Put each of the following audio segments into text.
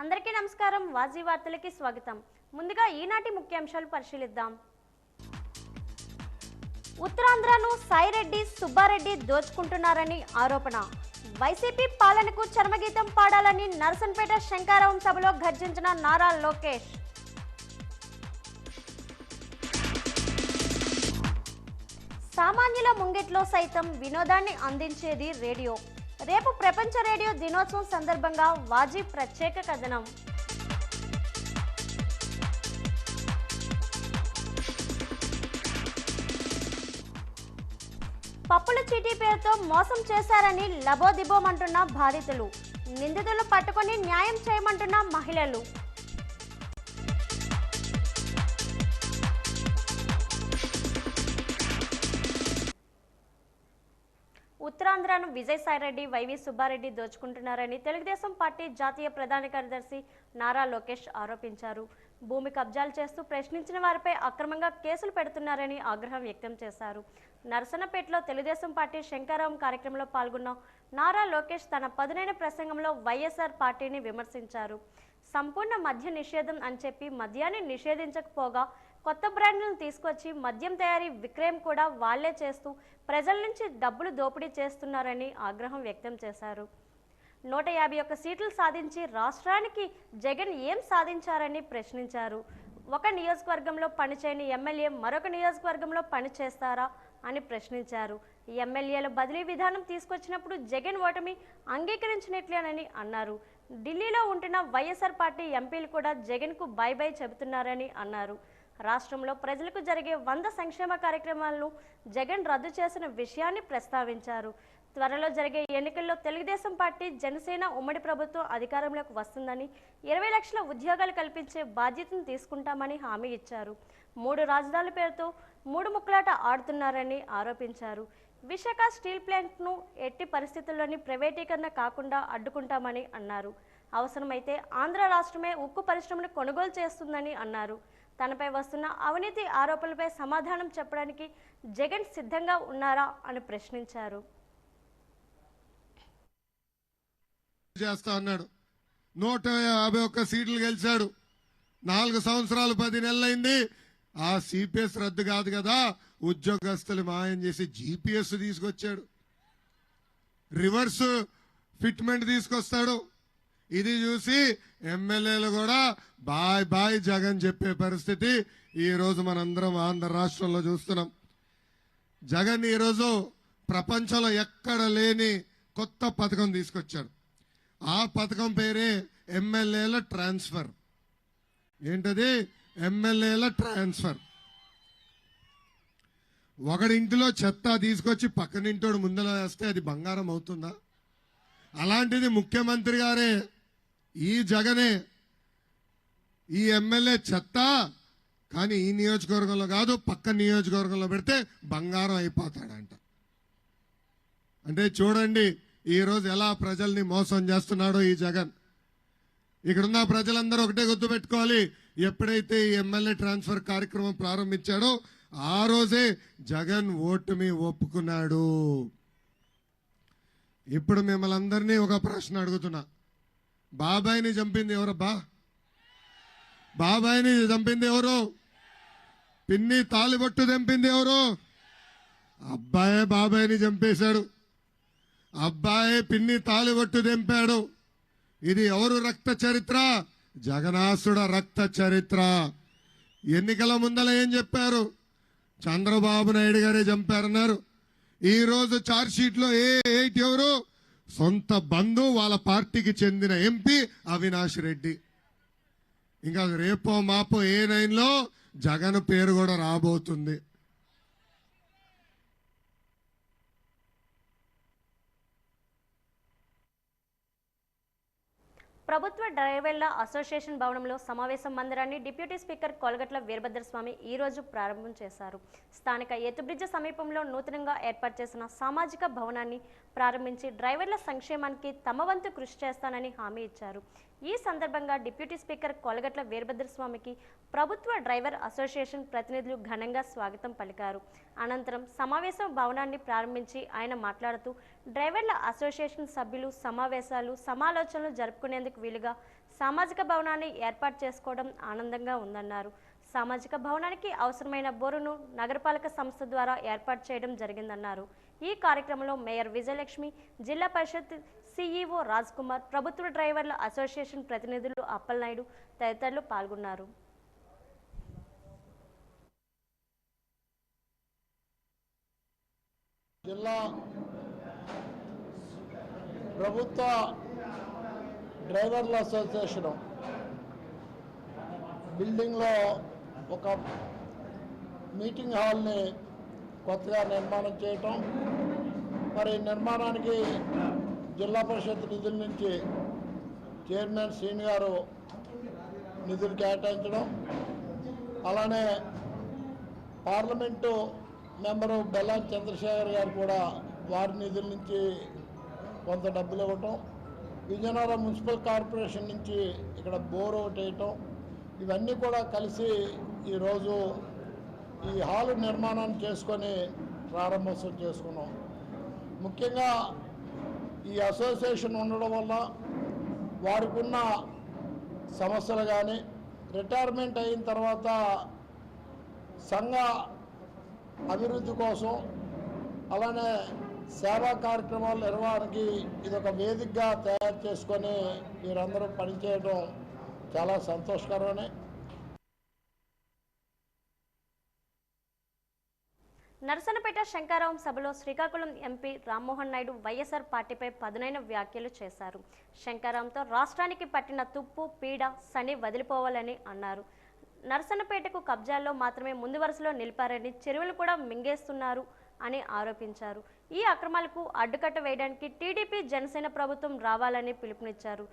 అందరికీ నమస్కారం. వాజీ వార్తలకి స్వాగతం. ముందుగా ఈనాటి ముఖ్యాంశాలు పరిశీలిద్దాం. ఉత్తరాంధ్రను సాయిరెడ్డి సుబ్బారెడ్డి దోచుకుంటున్నారని ఆరోపణ. వైసీపీ పాలనకు చరమగీతం పాడాలని నరసన్పేట శంకారావం సభలో గర్జించిన నారా లోకేష్. సామాన్యుల ముంగిట్లో సైతం వినోదాన్ని అందించేది రేడియో. రేపు ప్రపంచ రేడియో దినోత్సవం సందర్భంగా వాజీ ప్రత్యేక కథనం. పప్పుల చీటీ పేరుతో మోసం చేశారని లబోదిబోమంటున్న బాధితులు. నిందితులు పట్టుకొని న్యాయం చేయమంటున్న మహిళలు. ఉత్తరాంధ్రను విజయసాయిరెడ్డి, వైవి సుబ్బారెడ్డి దోచుకుంటున్నారని తెలుగుదేశం పార్టీ జాతీయ ప్రధాన కార్యదర్శి నారా లోకేష్ ఆరోపించారు. భూమి కబ్జాలు చేస్తూ ప్రశ్నించిన వారిపై అక్రమంగా కేసులు పెడుతున్నారని ఆగ్రహం వ్యక్తం చేశారు. నరసన్నపేటలో తెలుగుదేశం పార్టీ శంకారావం కార్యక్రమంలో పాల్గొన్న నారా లోకేష్ తన పదునైన ప్రసంగంలో వైఎస్ఆర్ పార్టీని విమర్శించారు. సంపూర్ణ మద్య నిషేధం అని చెప్పి మద్యాన్ని నిషేధించకపోగా కొత్త బ్రాండ్లను తీసుకొచ్చి మద్యం తయారీ విక్రయం కూడా వాళ్లే చేస్తూ ప్రజల నుంచి డబ్బులు దోపిడీ చేస్తున్నారని ఆగ్రహం వ్యక్తం చేశారు. 151 సీట్లు సాధించి రాష్ట్రానికి జగన్ ఏం సాధించారని ప్రశ్నించారు. ఒక నియోజకవర్గంలో పనిచేయని ఎమ్మెల్యే మరొక నియోజకవర్గంలో పనిచేస్తారా అని ప్రశ్నించారు. ఎమ్మెల్యేల బదిలీ విధానం తీసుకొచ్చినప్పుడు జగన్ ఓటమి అంగీకరించినట్లేనని అన్నారు. ఢిల్లీలో ఉంటున్న వైఎస్ఆర్ పార్టీ ఎంపీలు కూడా జగన్కు బై బై చెబుతున్నారని అన్నారు. రాష్ట్రంలో ప్రజలకు జరిగే 100 సంక్షేమ కార్యక్రమాలను జగన్ రద్దు చేసిన విషయాన్ని ప్రస్తావించారు. త్వరలో జరిగే ఎన్నికల్లో తెలుగుదేశం పార్టీ, జనసేన ఉమ్మడి ప్రభుత్వం అధికారంలోకి వస్తుందని 20 లక్షల ఉద్యోగాలు కల్పించే బాధ్యతను తీసుకుంటామని హామీ ఇచ్చారు. 3 రాజధానుల పేరుతో 3 ముక్కలాట ఆడుతున్నారని ఆరోపించారు. విశాఖ స్టీల్ ప్లాంట్ను ఎట్టి పరిస్థితుల్లోని ప్రైవేటీకరణ కాకుండా అడ్డుకుంటామని అన్నారు. అవసరమైతే ఆంధ్ర రాష్ట్రమే ఉక్కు పరిశ్రమను కొనుగోలు చేస్తుందని అన్నారు. తనపై వస్తున్న అవినీతి ఆరోపణలపై సమాధానం చెప్పడానికి జగన్ సిద్ధంగా ఉన్నారా అని ప్రశ్నించారు. చేస్తా అన్నాడు. 151 సీట్లు గెలిచాడు. 4 సంవత్సరాలు 10 నెలలైంది. ఆ సిపిఎస్ రద్దు కాదు కదా, ఉద్యోగస్తులు మాయం చేసి జిపిఎస్ తీసుకొచ్చాడు. రివర్స్ ఫిట్మెంట్ తీసుకొస్తాడు. ఇది చూసి ఎమ్మెల్యేలు కూడా బాయ్ బాయ్ జగన్ చెప్పే పరిస్థితి ఈ రోజు మనందరం ఆంధ్ర రాష్ట్రంలో చూస్తున్నాం. జగన్ ఈరోజు ప్రపంచంలో ఎక్కడ లేని కొత్త పథకం తీసుకొచ్చాడు. ఆ పథకం పేరే ఎమ్మెల్యేల ట్రాన్స్ఫర్. ఏంటది? ఎమ్మెల్యేల ట్రాన్స్ఫర్. ఒకడింటిలో చెత్త తీసుకొచ్చి పక్కనింటోడు ముందర వేస్తే అది బంగారం అవుతుందా? అలాంటిది ముఖ్యమంత్రి గారే, ఈ జగనే ఈ ఎమ్మెల్యే చెత్త, కానీ ఈ నియోజకవర్గంలో కాదు పక్క నియోజకవర్గంలో పెడితే బంగారం అయిపోతాడంట. అంటే చూడండి ఈరోజు ఎలా ప్రజల్ని మోసం చేస్తున్నాడో ఈ జగన్. ఇక్కడున్న ప్రజలందరూ ఒకటే గుర్తుపెట్టుకోవాలి, ఎప్పుడైతే ఈ ఎమ్మెల్యే ట్రాన్స్ఫర్ కార్యక్రమం ప్రారంభించాడో ఆ రోజే జగన్ ఓటుమి ఒప్పుకున్నాడు. ఇప్పుడు మిమ్మల్ని అందరినీ ఒక ప్రశ్న అడుగుతున్నా. బాబాయిని చంపింది ఎవరబ్బా? బాబాయిని చంపింది ఎవరు? పిన్ని తాలిబొట్టు చంపింది ఎవరు? అబ్బాయే బాబాయిని చంపేశాడు. అబ్బాయే పిన్ని తాలిబొట్టు తెంపాడు. ఇది ఎవరు రక్త చరిత్ర? జగనాసుడ రక్త చరిత్ర. ఎన్నికల ముందల ఏం చెప్పారు? చంద్రబాబు నాయుడు గారే చంపారన్నారు. ఈ రోజు చార్జ్ షీట్ లో ఎవరు? సొంత బంధువు, వాళ్ళ పార్టీకి చెందిన ఎంపీ అవినాష్ రెడ్డి. ఇంకా రేపో మాపో A9 లో జగన్ పేరు కూడా రాబోతుంది. ప్రభుత్వ డ్రైవర్ల అసోసియేషన్ భవనంలో సమావేశం మందిరాన్ని డిప్యూటీ స్పీకర్ కొలగట్ల వీరభద్రస్వామి ఈ రోజు ప్రారంభం చేశారు. స్థానిక ఎత్తుబ్రిడ్జి సమీపంలో నూతనంగా ఏర్పాటు చేసిన సామాజిక భవనాన్ని ప్రారంభించి డ్రైవర్ల సంక్షేమానికి తమ వంతు కృషి చేస్తానని హామీ ఇచ్చారు. ఈ సందర్భంగా డిప్యూటీ స్పీకర్ కొలగట్ల వీరభద్రస్వామికి ప్రభుత్వ డ్రైవర్ అసోసియేషన్ ప్రతినిధులు ఘనంగా స్వాగతం పలికారు. అనంతరం సమావేశం భవనాన్ని ప్రారంభించి ఆయన మాట్లాడుతూ డ్రైవర్ల అసోసియేషన్ సభ్యులు సమాలోచనలు జరుపుకునేందుకు వీలుగా సామాజిక భవనాన్ని ఏర్పాటు చేసుకోవడం ఆనందంగా ఉందన్నారు. సామాజిక భవనానికి అవసరమైన బోరును నగరపాలక సంస్థ ద్వారా ఏర్పాటు చేయడం జరిగిందన్నారు. ఈ కార్యక్రమంలో మేయర్ విజయలక్ష్మి, జిల్లా పరిషత్ సిఈఓ రాజ్ కుమార్, ప్రభుత్వ డ్రైవర్ల అసోసియేషన్ ప్రతినిధులు అప్పలనాయుడు తదితరులు పాల్గొన్నారు. జిల్లా ప్రభుత్వ డ్రైవర్ల అసోసియేషన్ బిల్డింగ్లో ఒక మీటింగ్ హాల్ని కొత్తగా నిర్మాణం చేయటం, మరి నిర్మాణానికి జిల్లా పరిషత్ నిధుల నుంచి చైర్మన్ శ్రీని గారు నిధులు కేటాయించడం, అలానే పార్లమెంటు మెంబరు బెల్లా చంద్రశేఖర్ గారు కూడా వారి నిధుల నుంచి కొంత డబ్బులు ఇవ్వటం, విజయనగరం మున్సిపల్ కార్పొరేషన్ నుంచి ఇక్కడ బోర్ ఒకటి వేయటం, ఇవన్నీ కూడా కలిసి ఈరోజు ఈ హాలు నిర్మాణాన్ని చేసుకొని ప్రారంభోత్సవం చేసుకున్నాం. ముఖ్యంగా ఈ అసోసియేషన్ ఉండడం వల్ల వారికి ఉన్న సమస్యలు కానీ, రిటైర్మెంట్ అయిన తర్వాత సంఘ అభివృద్ధి కోసం, అలానే సేవా కార్యక్రమాల నిర్వహణకి ఇదొక వేదికగా తయారు చేసుకొని వీరందరూ పనిచేయడం చాలా సంతోషకరమే. నరసన్నపేట శంకరావం సభలో శ్రీకాకుళం ఎంపీ రామ్మోహన్ నాయుడు వైఎస్ఆర్ పార్టీపై పదునైన వ్యాఖ్యలు చేశారు. శంకరావంతో రాష్ట్రానికి పట్టిన తుప్పు పీడ శని వదిలిపోవాలని అన్నారు. నరసన్నపేటకు కబ్జాల్లో మాత్రమే ముందు వరుసలో నిలిపారని, చెరువులు కూడా మింగేస్తున్నారు అని ఆరోపించారు. ఈ అక్రమాలకు అడ్డుకట్ట వేయడానికి టీడీపీ జనసేన ప్రభుత్వం రావాలని పిలుపునిచ్చారు.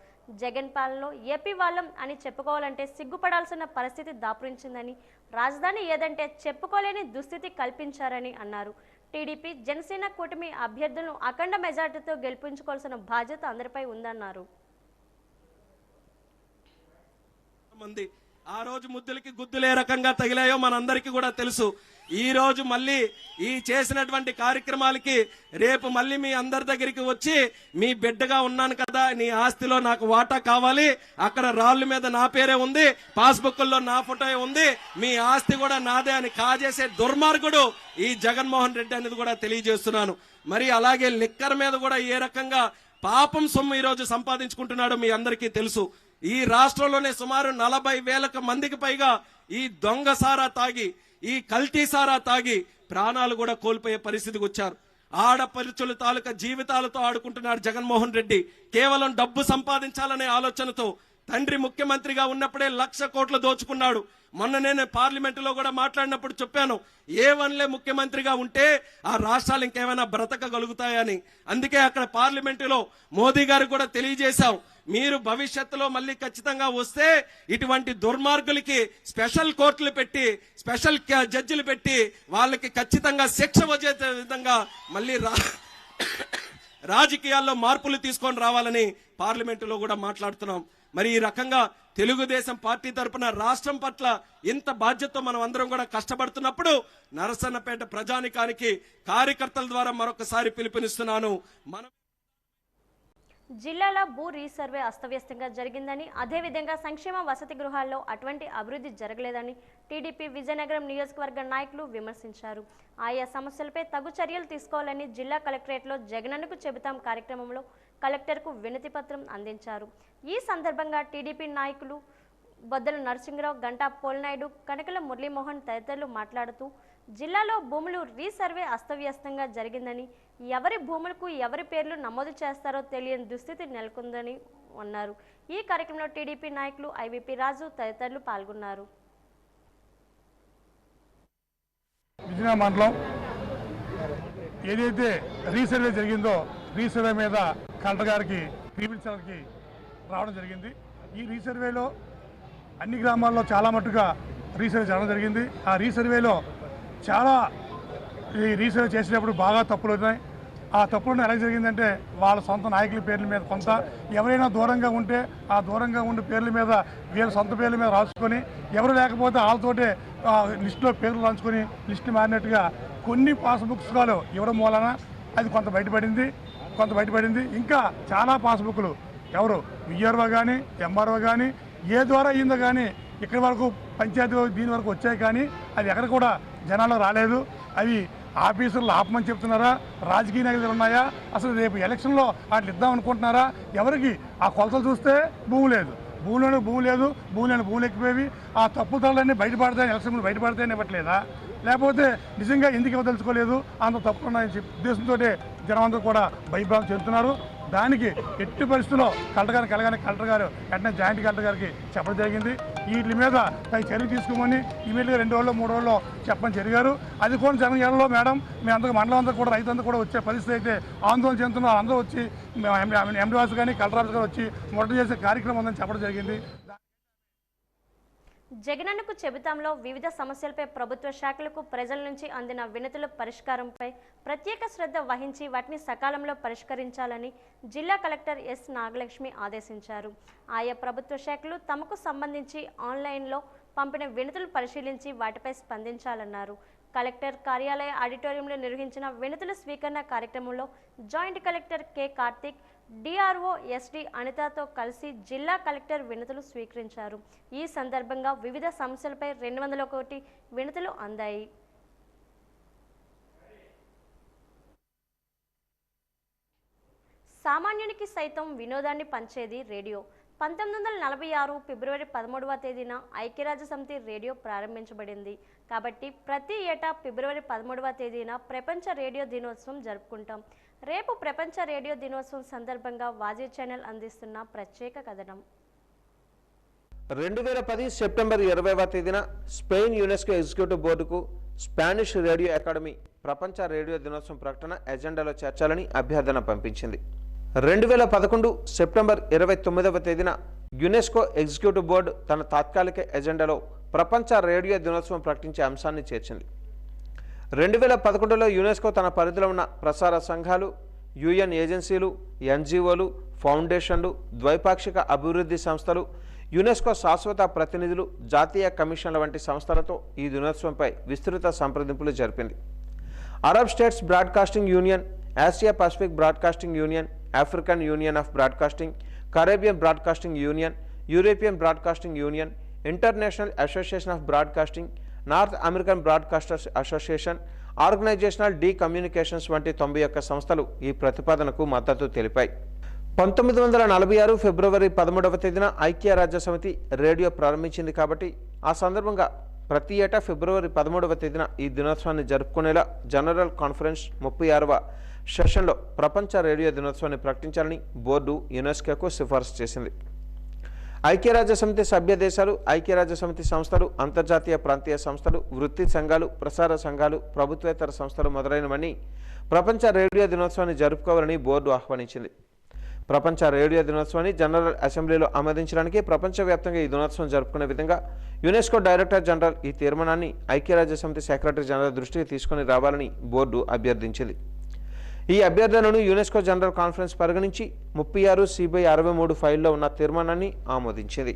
జగన్ పాలనలో ఏపీ వాళ్ళం అని చెప్పుకోవాలంటే సిగ్గుపడాల్సిన పరిస్థితి దాపురించిందని, రాజధాని ఏదంటే చెప్పుకోలేని దుస్థితి కల్పించారని అన్నారు. టీడీపీ జనసేన కూటమి అభ్యర్థులను అఖండ మెజార్టీతో గెలిపించుకోవాల్సిన బాధ్యత అందరిపై ఉందన్నారు. ఆ రోజు ముద్దులకి గుద్దులే రకంగా తగిలాయో మనందరికీ కూడా తెలుసు. ఈ రోజు మళ్ళీ ఈ చేసినటువంటి కార్యక్రమాలకి రేపు మళ్ళీ మీ అందరి దగ్గరికి వచ్చి మీ బిడ్డగా ఉన్నాను కదా, నీ ఆస్తిలో నాకు వాటా కావాలి, అక్కడ రాళ్ళ మీద నా పేరే ఉంది, పాస్బుక్ల్లో నా ఫోటో ఉంది, మీ ఆస్తి కూడా నాదే అని కాజేసే దుర్మార్గుడు ఈ జగన్మోహన్ రెడ్డి అనేది కూడా తెలియజేస్తున్నాను. మరి అలాగే లిక్కర్ మీద కూడా ఏ రకంగా పాపం సొమ్ము ఈ రోజు సంపాదించుకుంటున్నాడో మీ అందరికీ తెలుసు. ఈ రాష్ట్రంలోనే సుమారు 40,000 మందికి పైగా ఈ దొంగ సారా తాగి, ఈ కల్తీ సారా తాగి ప్రాణాలు కూడా కోల్పోయే పరిస్థితికి వచ్చారు. ఆడపడుచుల తాలూకా జీవితాలతో ఆడుకుంటున్నాడు జగన్మోహన్ రెడ్డి. కేవలం డబ్బు సంపాదించాలనే ఆలోచనతో తండ్రి ముఖ్యమంత్రిగా ఉన్నప్పుడే 1,00,000 కోట్లు దోచుకున్నాడు. మొన్న నేను పార్లమెంటులో కూడా మాట్లాడినప్పుడు చెప్పాను, ఏ1లే ముఖ్యమంత్రిగా ఉంటే ఆ రాష్ట్రాలు ఇంకేమైనా బ్రతకగలుగుతాయని. అందుకే అక్కడ పార్లమెంటులో మోదీ గారు కూడా తెలియజేశాం, మీరు భవిష్యత్తులో మళ్ళీ ఖచ్చితంగా వస్తే ఇటువంటి దుర్మార్గులకి స్పెషల్ కోర్టులు పెట్టి, స్పెషల్ జడ్జిలు పెట్టి వాళ్ళకి ఖచ్చితంగా శిక్ష వచ్చే విధంగా మళ్ళీ రాజకీయాల్లో మార్పులు తీసుకొని రావాలని పార్లమెంటులో కూడా మాట్లాడుతున్నాం. మరి ఈ రకంగా తెలుగుదేశం పార్టీ తరఫున రాష్ట్రం పట్ల ఇంత బాధ్యతతో మనం అందరం కూడా కష్టపడుతున్నప్పుడు నరసన్నపేట ప్రజానికానికి కార్యకర్తల ద్వారా మరొకసారి పిలుపునిస్తున్నాను. జిల్లాలో భూ రీసర్వే అస్తవ్యస్తంగా జరిగిందని, అదేవిధంగా సంక్షేమ వసతి గృహాల్లో అటువంటి అభివృద్ధి జరగలేదని టీడీపీ విజయనగరం నియోజకవర్గ నాయకులు విమర్శించారు. ఆయా సమస్యలపై తగు చర్యలు తీసుకోవాలని జిల్లా కలెక్టరేట్లో జగనన్నకు చెబుతాం కార్యక్రమంలో కలెక్టర్కు వినతి పత్రం అందించారు. ఈ సందర్భంగా టీడీపీ నాయకులు బొద్దల నరసింహరావు, గంటా పోల్నాయుడు, కనకల మురళీమోహన్ తదితరులు మాట్లాడుతూ జిల్లాలో భూములు రీసర్వే అస్తవ్యస్తంగా జరిగిందని, ఎవరి భూములకు ఎవరి పేర్లు నమోదు చేస్తారో తెలియని దుస్థితి నెలకొందని అన్నారు. ఈ కార్యక్రమంలో టీడీపీ నాయకులు ఐవీపీ రాజు తదితరులు పాల్గొన్నారు. విజయనగరం మండలం ఏదైతే రీసర్వే జరిగిందో రీసర్వే మీద కలెక్టర్ గారికి పిలిపించడానికి రావడం జరిగింది. ఈ రీసర్వేలో అన్ని గ్రామాల్లో చాలా మట్టుగా రీసర్వే చేయడం జరిగింది. ఆ రీసర్వేలో చాలా ఈ రీసర్వే చేసేటప్పుడు బాగా తప్పులు ఉన్నాయి. ఆ తప్పులు ఎలా జరిగిందంటే వాళ్ళ సొంత నాయకుల పేర్ల మీద కొంత, ఎవరైనా దూరంగా ఉంటే ఆ దూరంగా ఉండే పేర్ల మీద వీళ్ళ సొంత పేర్ల మీద రాసుకొని, ఎవరు లేకపోతే వాళ్ళతోటే లిస్టులో పేర్లు రాసుకొని లిస్టు మారినట్టుగా కొన్ని పాస్బుక్స్లో ఇవ్వడం మూలన అది కొంత బయటపడింది. ఇంకా చాలా పాస్బుక్లు ఎవరు విఆర్ఓ కానీ ఎంఆర్ఓ కానీ ఏ ద్వారా అయ్యిందో కానీ ఇక్కడి వరకు పంచాయతీ దీని వరకు వచ్చాయి, కానీ అది ఎక్కడ కూడా జనాల్లో రాలేదు. అవి ఆఫీసర్లు ఆపమని చెప్తున్నారా, రాజకీయ నాయకులు ఉన్నాయా, అసలు రేపు ఎలక్షన్లో వాటిని ఇద్దాం అనుకుంటున్నారా? ఎవరికి ఆ కొలతలు చూస్తే భూమి లేదు, భూములు ఎక్కిపోయి ఆ తప్పుదలన్నీ బయటపడతాయని ఎలక్షన్లు బయటపడతాయని ఇవ్వట్లేదా? లేకపోతే నిజంగా ఎందుకు ఇవ్వదలుచుకోలేదు, అంత తప్పులు ఉన్నాయని ఉద్దేశంతో జనమందరూ కూడా భయభ్రాంతి చెందుతున్నారు. దానికి ఎట్టి పరిస్థితుల్లో కలెక్టర్ గారు వెంటనే జాయింట్ కలెక్టర్ గారికి చెప్పడం జరిగింది. వీటి మీద చర్య తీసుకోమని ఇమీడియట్గా 2 రోజుల్లో 3 రోజుల్లో చెప్పని జరిగారు. అది కూడా జనగణలో మేడం మీ అందరూ మండలం అంతా కూడా రైతులంతా కూడా వచ్చే పరిస్థితి అయితే ఆందోళన చెందుతున్నారు. అందరూ వచ్చి ఎండీఆర్స్ కానీ కలెక్టర్ ఆఫీస్ గారు వచ్చి ముట్టడి చేసే కార్యక్రమం ఉందని చెప్పడం జరిగింది. జగనన్నకు చెబుతాంలో వివిధ సమస్యలపై ప్రభుత్వ శాఖలకు ప్రజల నుంచి అందిన వినతుల పరిష్కారంపై ప్రత్యేక శ్రద్ధ వహించి వాటిని సకాలంలో పరిష్కరించాలని జిల్లా కలెక్టర్ ఎస్ నాగలక్ష్మి ఆదేశించారు. ఆయా ప్రభుత్వ శాఖలు తమకు సంబంధించి ఆన్లైన్లో పంపిన వినతులు పరిశీలించి వాటిపై స్పందించాలన్నారు. కలెక్టర్ కార్యాలయ ఆడిటోరియంలో నిర్వహించిన వినతుల స్వీకరణ కార్యక్రమంలో joint collector K Karthik, DRO SD అనితతో కలిసి జిల్లా కలెక్టర్ వినతులు స్వీకరించారు. ఈ సందర్భంగా వివిధ సమస్యలపై 201 వినతులు అందాయి. సామాన్యునికి సైతం వినోదాన్ని పంచేది రేడియో. 1946 ఫిబ్రవరి 13వ తేదీన ఐక్యరాజ్యసమితి రేడియో ప్రారంభించబడింది. కాబట్టి ప్రతి ఏటా ఫిబ్రవరి 13వ తేదీన ప్రపంచ రేడియో దినోత్సవం జరుపుకుంటాం. రేపు ప్రపంచ రేడియో దినోత్సవం సందర్భంగా వాజీ ఛానల్ అందిస్తున్న ప్రత్యేక కథనం. 2010 సెప్టెంబర్ 20వ తేదీన స్పెయిన్ యునెస్కో ఎగ్జిక్యూటివ్ బోర్డుకు స్పానిష్ రేడియో అకాడమీ ప్రపంచ రేడియో దినోత్సవం ప్రకటన ఎజెండాలో చేర్చాలని అభ్యర్థన పంపించింది. 2011 సెప్టెంబర్ 29వ తేదీన యునెస్కో ఎగ్జిక్యూటివ్ బోర్డు తన తాత్కాలిక ఎజెండాలో ప్రపంచ రేడియో దినోత్సవం ప్రకటించే అంశాన్ని చేర్చింది. 2011లో యునెస్కో తన పరిధిలో ఉన్న ప్రసార సంఘాలు, యుఎన్ ఏజెన్సీలు, ఎన్జిఓలు, ఫౌండేషన్లు, ద్వైపాక్షిక అభివృద్ధి సంస్థలు, యునెస్కో శాశ్వత ప్రతినిధులు, జాతీయ కమిషన్ల వంటి సంస్థలతో ఈ దినోత్సవంపై విస్తృత సంప్రదింపులు జరిపింది. Arab states broadcasting union, Asia Pacific broadcasting union, African union of broadcasting, Caribbean broadcasting union, European broadcasting union, international association of broadcasting, North American broadcasters association, organisational డీ కమ్యూనికేషన్స్ వంటి 91 సంస్థలు ఈ ప్రతిపాదనకు మద్దతు తెలిపాయి. 1946 ఫిబ్రవరి 13వ తేదీన ఐక్యరాజ్యసమితి రేడియో ప్రారంభించింది. కాబట్టి ఆ సందర్భంగా ప్రతి ఏటా ఫిబ్రవరి 13వ తేదీన ఈ దినోత్సవాన్ని జరుపుకునేలా జనరల్ కాన్ఫరెన్స్ 36వ సెషన్లో ప్రపంచ రేడియో దినోత్సవాన్ని ప్రకటించాలని బోర్డు యునెస్కోకు సిఫార్సు చేసింది. ఐక్యరాజ్యసమితి సభ్య దేశాలు, ఐక్యరాజ్యసమితి సంస్థలు, అంతర్జాతీయ ప్రాంతీయ సంస్థలు, వృత్తి సంఘాలు, ప్రసార సంఘాలు, ప్రభుత్వేతర సంస్థలు మొదలైనవన్నీ ప్రపంచ రేడియో దినోత్సవాన్ని జరుపుకోవాలని బోర్డు ఆహ్వానించింది. ప్రపంచ రేడియో దినోత్సవాన్ని జనరల్ అసెంబ్లీలో ఆమోదించడానికి ప్రపంచవ్యాప్తంగా ఈ దినోత్సవం జరుపుకునే విధంగా యునెస్కో డైరెక్టర్ జనరల్ ఈ తీర్మానాన్ని ఐక్యరాజ్యసమితి సెక్రటరీ జనరల్ దృష్టికి తీసుకుని రావాలని బోర్డు అభ్యర్థించింది. ఈ అభ్యర్థనను యునెస్కో జనరల్ కాన్ఫరెన్స్ పరిగణించి 36/63 ఫైల్లో ఉన్న తీర్మానాన్ని ఆమోదించింది.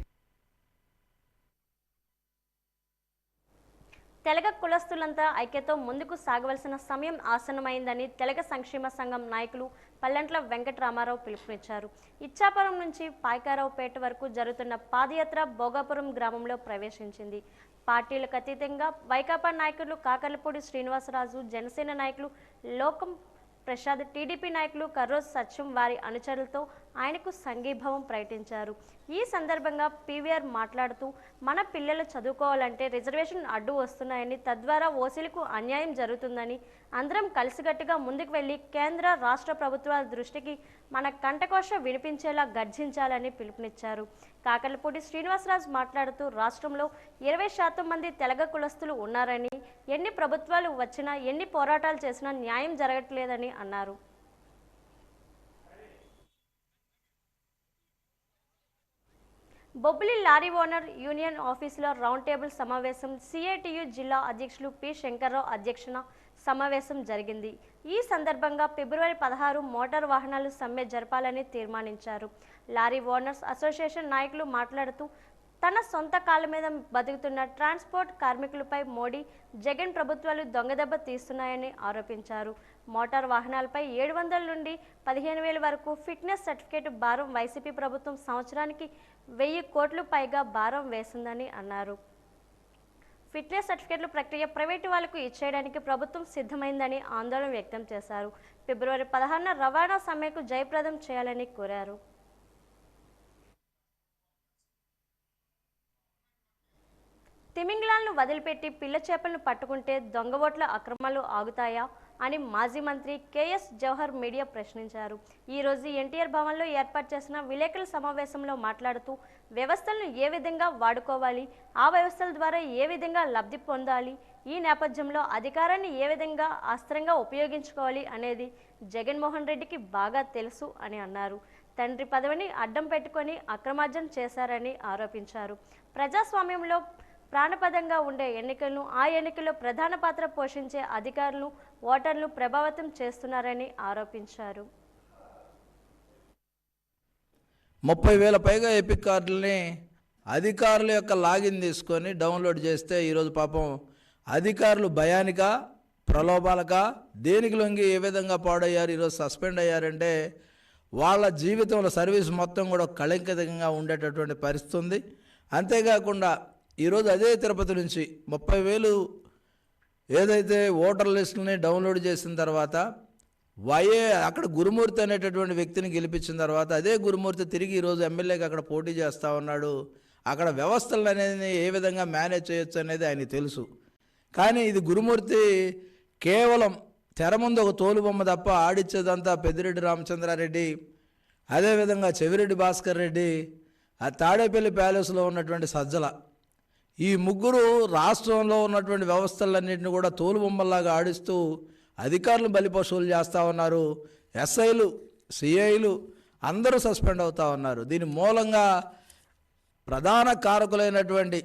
తెలగ కులస్తులంతా ఐక్యతో ముందుకు సాగవలసిన సమయం ఆసన్నమైందని తెలగ సంక్షేమ సంఘం నాయకులు పల్లంట్ల వెంకటరామారావు పిలుపునిచ్చారు. ఇచ్చాపురం నుంచి పాయకారావుపేట వరకు జరుగుతున్న పాదయాత్ర భోగాపురం గ్రామంలో ప్రవేశించింది. పార్టీలకు అతీతంగా వైకాపా నాయకులు కాకర్లపూడి శ్రీనివాసరాజు, జనసేన నాయకులు లోకం ప్రసాద్, టీడీపీ నాయకులు కర్రోజు సత్యం వారి అనుచరులతో ఆయనకు సంఘీభావం ప్రకటించారు. ఈ సందర్భంగా పీవీఆర్ మాట్లాడుతూ, మన పిల్లలు చదువుకోవాలంటే రిజర్వేషన్ అడ్డు వస్తున్నాయని, తద్వారా ఓసీలకు అన్యాయం జరుగుతుందని, అందరం కలిసికట్టుగా ముందుకు వెళ్లి కేంద్ర రాష్ట్ర ప్రభుత్వాల దృష్టికి మన కంఠకోశ వినిపించేలా గర్జించాలని పిలుపునిచ్చారు. కాకర్లపూడి శ్రీనివాసరాజు మాట్లాడుతూ, రాష్ట్రంలో 20% మంది తెలగ కులస్తులు ఉన్నారని, ఎన్ని ప్రభుత్వాలు వచ్చినా ఎన్ని పోరాటాలు చేసినా న్యాయం జరగట్లేదని అన్నారు. బొబ్బిలి లారీ ఓనర్ యూనియన్ ఆఫీసులో రౌండ్ టేబుల్ సమావేశం సిఐటియు జిల్లా అధ్యక్షులు పి శంకర్రావు అధ్యక్షన సమావేశం జరిగింది. ఈ సందర్భంగా ఫిబ్రవరి 16 మోటార్ వాహనాలు సమ్మె జరపాలని తీర్మానించారు. లారీ ఓనర్స్ అసోసియేషన్ నాయకులు మాట్లాడుతూ తన సొంత కాళ్ళ మీద బతుకుతున్న ట్రాన్స్పోర్ట్ కార్మికులపై మోడీ, జగన్ ప్రభుత్వాలు దొంగదెబ్బ తీస్తున్నాయని ఆరోపించారు. మోటార్ వాహనాలపై 700 నుండి 15,000 వరకు ఫిట్నెస్ సర్టిఫికేట్ భారం వైసీపీ ప్రభుత్వం సంవత్సరానికి 1000 కోట్లు పైగా భారం వేసిందని అన్నారు. ఫిట్నెస్ సర్టిఫికేట్ల ప్రక్రియ ప్రైవేటు వాళ్లకు ఇచ్చేయడానికి ప్రభుత్వం సిద్ధమైందని ఆందోళన వ్యక్తం చేశారు. ఫిబ్రవరి 16న రవాణా సమ్మెకు జయప్రదం చేయాలని కోరారు. తిమింగలాలను వదిలిపెట్టి పిల్ల చేపలను పట్టుకుంటే దొంగ ఓట్ల అక్రమాలు ఆగుతాయా అని మాజీ మంత్రి కేఎస్ జవహర్ మీడియా ప్రశ్నించారు. ఈ రోజు ఎన్టీఆర్ భవన్లో ఏర్పాటు చేసిన విలేకరుల సమావేశంలో మాట్లాడుతూ వ్యవస్థలను ఏ విధంగా వాడుకోవాలి, ఆ వ్యవస్థల ద్వారా ఏ విధంగా లబ్ధి పొందాలి, ఈ నేపథ్యంలో అధికారాన్ని ఏ విధంగా అస్త్రంగా ఉపయోగించుకోవాలి అనేది జగన్మోహన్ రెడ్డికి బాగా తెలుసు అని అన్నారు. తండ్రి పదవిని అడ్డం పెట్టుకొని అక్రమార్జన చేశారని ఆరోపించారు. ప్రజాస్వామ్యంలో ప్రాణపదంగా ఉండే ఎన్నికలను, ఆ ఎన్నికల్లో ప్రధాన పాత్ర పోషించే అధికారులు, ఓటర్లు ప్రభావితం చేస్తున్నారని ఆరోపించారు. 30,000 పైగా ఎపిక్ కార్డులని అధికారుల యొక్క లాగిన్ తీసుకొని డౌన్లోడ్ చేస్తే ఈరోజు పాపం అధికారులు భయానిక, ప్రలోభాలక, దేనికి లొంగి ఏ విధంగా పాడయ్యారు, ఈరోజు సస్పెండ్ అయ్యారంటే వాళ్ళ జీవితంలో సర్వీస్ మొత్తం కూడా కళంకితంగా ఉండేటటువంటి పరిస్థితి ఉంది. అంతేకాకుండా ఈరోజు అదే తిరుపతి నుంచి 30,000 ఏదైతే ఓటర్ లిస్టులని డౌన్లోడ్ చేసిన తర్వాత అక్కడ గురుమూర్తి అనేటటువంటి వ్యక్తిని గెలిపించిన తర్వాత అదే గురుమూర్తి తిరిగి ఈరోజు ఎమ్మెల్యేకి అక్కడ పోటీ చేస్తూ ఉన్నాడు. అక్కడ వ్యవస్థలు అనేది ఏ విధంగా మేనేజ్ చేయొచ్చు అనేది ఆయనకి తెలుసు. కానీ ఇది గురుమూర్తి కేవలం తెర ముందు ఒక తోలుబొమ్మ తప్ప ఆడిచ్చేదంతా పెద్దిరెడ్డి రామచంద్రారెడ్డి, అదేవిధంగా చెవిరెడ్డి భాస్కర్ రెడ్డి, ఆ తాడేపల్లి ప్యాలెస్లో ఉన్నటువంటి సజ్జల, ఈ ముగ్గురు రాష్ట్రంలో ఉన్నటువంటి వ్యవస్థలన్నింటినీ కూడా తోలుబొమ్మల్లాగా ఆడిస్తూ అధికారులు బలిపశువులు చేస్తూ ఉన్నారు. ఎస్ఐలు, సిఐలు అందరూ సస్పెండ్ అవుతూ ఉన్నారు. దీని మూలంగా ప్రధాన కారకులైనటువంటి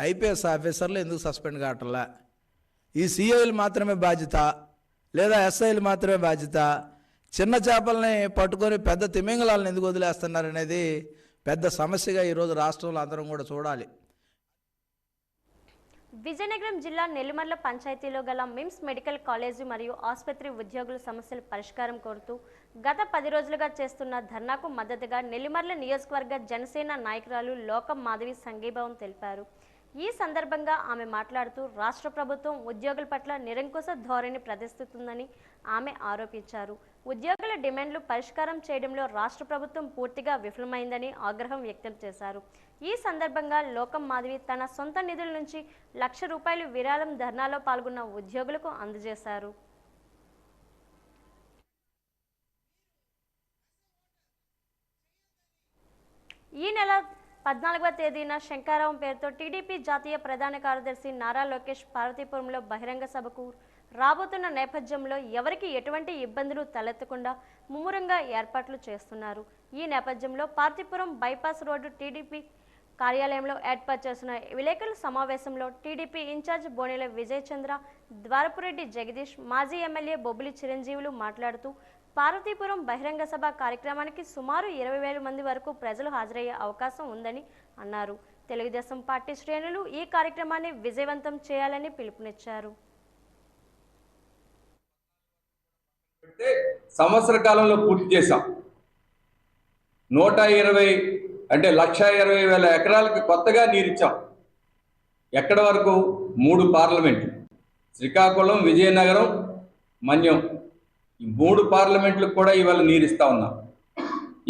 ఐపీఎస్ ఆఫీసర్లు ఎందుకు సస్పెండ్ కావట్లా? ఈ సిఐలు మాత్రమే బాధ్యత లేదా ఎస్ఐలు మాత్రమే బాధ్యత? చిన్న చేపల్ని పట్టుకొని పెద్ద తిమింగలాలను ఎందుకు వదిలేస్తున్నారనేది పెద్ద సమస్యగా ఈరోజు రాష్ట్రంలో అందరం కూడా చూడాలి. విజయనగరం జిల్లా నెల్లిమర్ల పంచాయతీలో గల మిమ్స్ మెడికల్ కాలేజీ మరియు ఆసుపత్రి ఉద్యోగుల సమస్యల పరిష్కారం కోరుతూ గత 10 రోజులుగా చేస్తున్న ధర్నాకు మద్దతుగా నెల్లిమర్ల నియోజకవర్గ జనసేన నాయకురాలు లోకం మాధవి సంఘీభావం తెలిపారు. ఈ సందర్భంగా ఆమె మాట్లాడుతూ రాష్ట్ర ప్రభుత్వం ఉద్యోగుల పట్ల నిరంకుశ ధోరణి ప్రదర్శిస్తుందని ఆమె ఆరోపించారు. ఉద్యోగుల డిమాండ్లు పరిష్కారం చేయడంలో రాష్ట్ర ప్రభుత్వం పూర్తిగా విఫలమైందని ఆగ్రహం వ్యక్తం చేశారు. ఈ సందర్భంగా లోకం మాధవి తన సొంత నిధుల నుంచి ₹1,00,000 విరాళం ధర్నాలో పాల్గొన్న ఉద్యోగులకు అందజేశారు. ఈ నెల 14వ తేదీన శంకరావం పేరుతో టీడీపీ జాతీయ ప్రధాన కార్యదర్శి నారా లోకేష్ పార్వతీపురంలో బహిరంగ సభకు రాబోతున్న నేపథ్యంలో ఎవరికి ఎటువంటి ఇబ్బందులు తలెత్తకుండా ముమ్మరంగా ఏర్పాట్లు చేస్తున్నారు. ఈ నేపథ్యంలో పార్వతీపురం బైపాస్ రోడ్డు టీడీపీ కార్యాలయంలో ఏర్పాటు చేసిన విలేకరుల సమావేశంలో టీడీపీ ఇన్ఛార్జ్ బోనెల విజయ్ చంద్ర, ద్వారపురెడ్డి జగదీష్, మాజీ ఎమ్మెల్యే బొబ్బిలి చిరంజీవులు మాట్లాడుతూ పార్వతీపురం బహిరంగ సభ కార్యక్రమానికి సుమారు 20,000 మంది వరకు ప్రజలు హాజరయ్యే అవకాశం ఉందని అన్నారు. తెలుగుదేశం పార్టీ శ్రేణులు ఈ కార్యక్రమాన్ని విజయవంతం చేయాలని పిలుపునిచ్చారు. సంవత్సర కాలంలో పూర్తి చేశాం. 120 అంటే 1,20,000 ఎకరాలకు కొత్తగా నీరిచ్చాం. ఎక్కడ వరకు? 3 పార్లమెంట్లు, శ్రీకాకుళం, విజయనగరం, మన్యం, ఈ 3 పార్లమెంట్లకు కూడా ఇవాళ నీరిస్తా ఉన్నాం.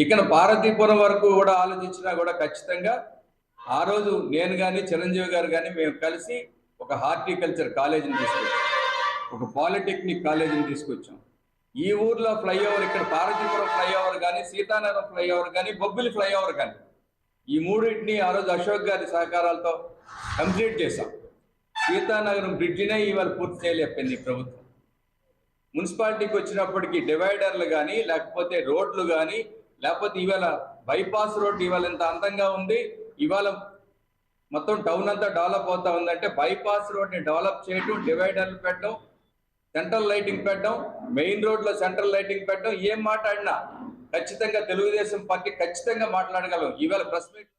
ఇక్కడ పార్వతీపురం వరకు కూడా ఆలోచించినా కూడా ఖచ్చితంగా ఆ రోజు నేను కానీ చిరంజీవి గారు కానీ మేము కలిసి ఒక హార్టికల్చర్ కాలేజీని తీసుకొచ్చాం, ఒక పాలిటెక్నిక్ కాలేజీని తీసుకొచ్చాం. ఈ ఊర్లో ఫ్లైఓవర్, ఇక్కడ పార్వతీపురం ఫ్లైఓవర్ కానీ, సీతానగరం ఫ్లైఓవర్ కానీ, బొబ్బిలి ఫ్లైఓవర్ కానీ, ఈ మూడింటిని ఆ రోజు అశోక్ గారి సహకారాలతో కంప్లీట్ చేశాం. సీతానగరం బ్రిడ్జినే ఇవాళ పూర్తి చేయలేకపోయింది ప్రభుత్వం. మున్సిపాలిటీకి వచ్చినప్పటికీ డివైడర్లు కానీ, లేకపోతే రోడ్లు కానీ, లేకపోతే ఇవాళ బైపాస్ రోడ్డు ఇవాళ ఎంత అందంగా ఉంది. ఇవాళ మొత్తం టౌన్ అంతా డెవలప్ అవుతా ఉందంటే బైపాస్ రోడ్ని డెవలప్ చేయడం, డివైడర్లు పెట్టడం, సెంట్రల్ లైటింగ్ పెట్టడం, మెయిన్ రోడ్లో సెంట్రల్ లైటింగ్ పెట్టడం, ఏం మాట్లాడినా ఖచ్చితంగా తెలుగుదేశం పార్టీ ఖచ్చితంగా మాట్లాడగలం. ఇవాళ ప్రెస్ మీట్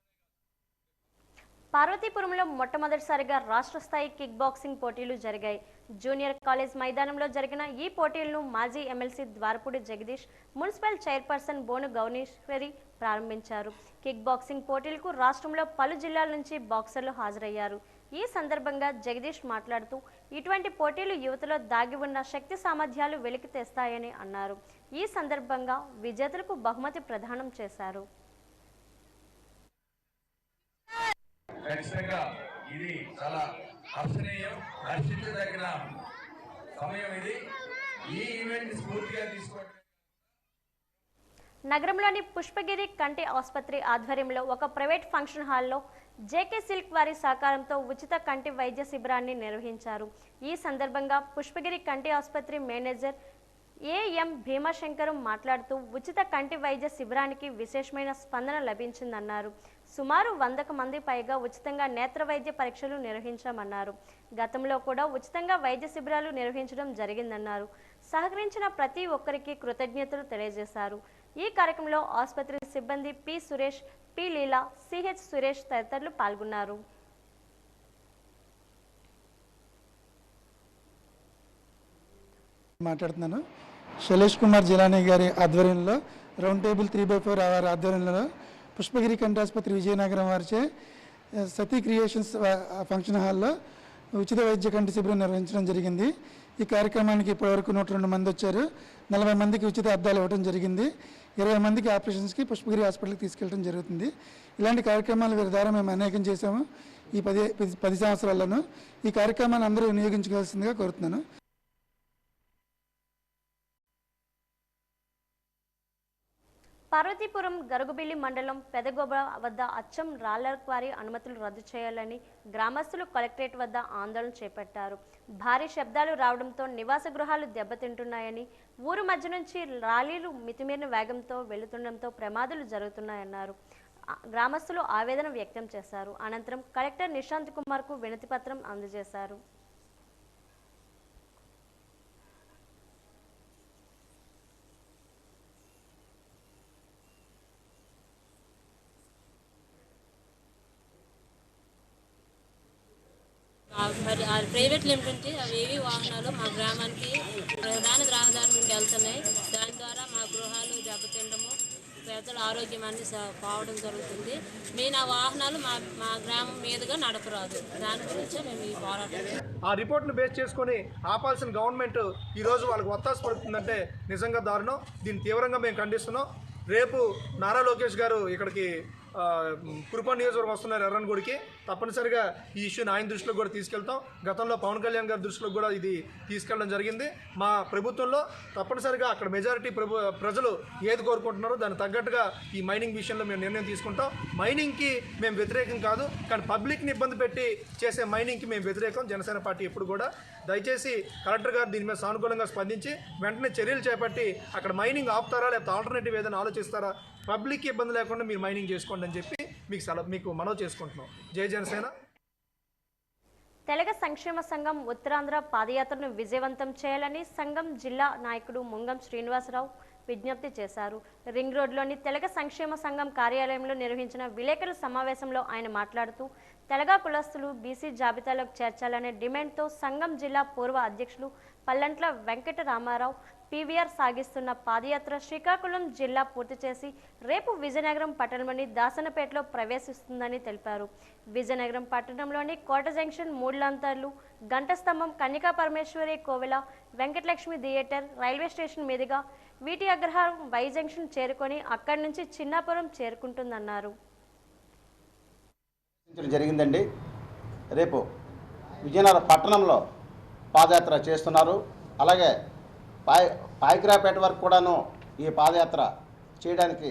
పార్వతీపురంలో మొట్టమొదటిసారిగా రాష్ట్ర స్థాయి కిక్ బాక్సింగ్ పోటీలు జరిగాయి. జూనియర్ కాలేజ్ మైదానంలో జరిగిన ఈ పోటీలను మాజీ MLC Dwarapudi Jagadish, municipal chairperson బోను గౌనేశ్వరి ప్రారంభించారు. కిక్ బాక్సింగ్ పోటీలకు రాష్ట్రంలో పలు జిల్లాల నుంచి బాక్సర్లు హాజరయ్యారు. ఈ సందర్భంగా జగదీష్ మాట్లాడుతూ ఇటువంటి పోటీలు యువతలో దాగి ఉన్న శక్తి సామర్థ్యాలు వెలికి తెస్తాయని అన్నారు. ఈ సందర్భంగా విజేతలకు బహుమతి ప్రదానం చేశారు. ఖచ్చితంగా ఇది చాలా హర్షణీయం, హర్షించదగిన సమయం ఇది. ఈ ఈవెంట్ స్ఫూర్తిగా తీసుకోవడం. నగరంలోని పుష్పగిరి కంటి ఆసుపత్రి ఆధ్వర్యంలో ఒక ప్రైవేట్ ఫంక్షన్ హాల్లో జేకే సిల్క్ వారి సహకారంతో ఉచిత కంటి వైద్య శిబిరాన్ని నిర్వహించారు. ఈ సందర్భంగా పుష్పగిరి కంటి ఆసుపత్రి మేనేజర్ ఏఎం భీమాశంకరం మాట్లాడుతూ ఉచిత కంటి వైద్య శిబిరానికి విశేషమైన స్పందన లభించిందన్నారు. సుమారు 100 మంది పైగా ఉచితంగా నేత్ర వైద్య పరీక్షలు నిర్వహించామన్నారు. గతంలో కూడా ఉచితంగా వైద్య శిబిరాలు నిర్వహించడం జరిగిందన్నారు. సహకరించిన ప్రతి ఒక్కరికి కృతజ్ఞతలు తెలియజేశారు. ఈ కార్యక్రమంలో ఆసుపత్రి సిబ్బంది పి సురేష్, పి లీలా, సిహెచ్ సురేష్ తదితరులు పాల్గొన్నారు. మాట్లాడుతున్నాను. శైలేష్ కుమార్ జిలానీ గారి ఆధ్వర్యంలో రౌండ్ టేబుల్ 3/4 అవర్ ఆధ్వర్యంలో పుష్పగిరి కంటి ఆసుపత్రి విజయనగరం వారిచే సతీ క్రియేషన్స్ ఫంక్షన్ హాల్లో ఉచిత వైద్య కంటి శిబిరం నిర్వహించడం జరిగింది. ఈ కార్యక్రమానికి ఇప్పటివరకు 102 మంది వచ్చారు. 40 మందికి ఉచిత అద్దాలు ఇవ్వడం జరిగింది. 20 మందికి ఆపరేషన్స్కి పుష్పగిరి హాస్పిటల్కి తీసుకెళ్ళడం జరుగుతుంది. ఇలాంటి కార్యక్రమాలు వీరి ద్వారా మేము అనేకం చేశాము ఈ 10 సంవత్సరాల్లోనూ. ఈ కార్యక్రమాన్ని అందరూ వినియోగించుకోవాల్సిందిగా కోరుతున్నాను. పార్వతీపురం గరుగుబిల్లి మండలం పెదగొబ వద్ద అచ్చం రాళ్ల క్వారీ అనుమతులు రద్దు చేయాలని గ్రామస్తులు కలెక్టరేట్ వద్ద ఆందోళన చేపట్టారు. భారీ శబ్దాలు రావడంతో నివాస గృహాలు దెబ్బతింటున్నాయని, ఊరు మధ్య నుంచి లారీలు మితిమీరిన వేగంతో వెళుతుండటంతో ప్రమాదాలు జరుగుతున్నాయన్నారు. గ్రామస్తులు ఆవేదన వ్యక్తం చేశారు. అనంతరం కలెక్టర్ నిశాంత్ కుమార్కు వినతి పత్రం అందజేశారు. ప్రైవేట్లు ఏమిటంటే అవి ఏవి వాహనాలు మా గ్రామానికి ప్రధాన రహదారి నుండి వెళ్తున్నాయి. దాని ద్వారా మా గృహాలు దెబ్బతిండము, ప్రజల ఆరోగ్యం అన్ని పోవడం జరుగుతుంది. మెయిన్ ఆ వాహనాలు మా గ్రామం మీదుగా నడపరాదు. దాని గురించే మేము ఈ పోరాటం. ఆ రిపోర్ట్ను బేస్ చేసుకొని ఆపాల్సిన గవర్నమెంట్ ఈరోజు వాళ్ళకి ఒత్తాసు పడుతుందంటే నిజంగా దారుణం. దీన్ని తీవ్రంగా మేము ఖండిస్తున్నాం. రేపు నారా లోకేష్ గారు ఇక్కడికి కురుపాం నియోజకవర్గం వస్తున్నారు ఎర్రన్గూడికి. తప్పనిసరిగా ఈ ఇష్యూని ఆయన దృష్టిలో కూడా తీసుకెళ్తాం. గతంలో పవన్ కళ్యాణ్ గారి దృష్టిలో కూడా ఇది తీసుకెళ్ళడం జరిగింది. మా ప్రభుత్వంలో తప్పనిసరిగా అక్కడ మెజారిటీ ప్రజలు ఏది కోరుకుంటున్నారో దాన్ని తగ్గట్టుగా ఈ మైనింగ్ విషయంలో మేము నిర్ణయం తీసుకుంటాం. మైనింగ్కి మేము వ్యతిరేకం కాదు, కానీ పబ్లిక్ని ఇబ్బంది పెట్టి చేసే మైనింగ్కి మేము వ్యతిరేకం. జనసేన పార్టీ ఎప్పుడు కూడా. దయచేసి కలెక్టర్ గారు దీని మీద సానుకూలంగా స్పందించి వెంటనే చర్యలు చేపట్టి అక్కడ మైనింగ్ ఆపుతారా, లేకపోతే ఆల్టర్నేటివ్ ఏదైనా ఆలోచిస్తారా, పబ్లిక్కి ఇబ్బంది లేకుండా మీరు మైనింగ్ చేసుకోండి అని చెప్పి మీకు మనవి చేసుకుంటున్నాం. జై జనసేన. తెలగ సంక్షేమ సంఘం ఉత్తరాంధ్ర పాదయాత్రను విజయవంతం చేయాలని సంఘం జిల్లా నాయకుడు ముంగం శ్రీనివాసరావు విజ్ఞప్తి చేశారు. రింగ్ రోడ్లోని తెలగ సంక్షేమ సంఘం కార్యాలయంలో నిర్వహించిన విలేకరుల సమావేశంలో ఆయన మాట్లాడుతూ తెలగ కులస్తులు బీసీ జాబితాలోకి చేర్చాలనే డిమాండ్తో సంఘం జిల్లా పూర్వ అధ్యక్షులు పల్లంట్ల వెంకట రామారావు పీవీఆర్ సాగిస్తున్న పాదయాత్ర శ్రీకాకుళం జిల్లా పూర్తి చేసి రేపు విజయనగరం పట్టణంలోని దాసనపేటలో ప్రవేశిస్తుందని తెలిపారు. విజయనగరం పట్టణంలోని కోట జంక్షన్, మూడులాంతర్లు, గంట స్తంభం, కన్యకా పరమేశ్వరి కోవెల, వెంకటలక్ష్మి థియేటర్, రైల్వే స్టేషన్ మీదుగా వీటి అగ్రహారం వై జంక్షన్ చేరుకొని అక్కడి నుంచి చిన్నాపురం చేరుకుంటుందన్నారు. జరిగిందండి. రేపు విజయనగరం పట్టణంలో పాదయాత్ర చేస్తున్నారు. అలాగే పాయకరాపేట వరకు కూడాను ఈ పాదయాత్ర చేయడానికి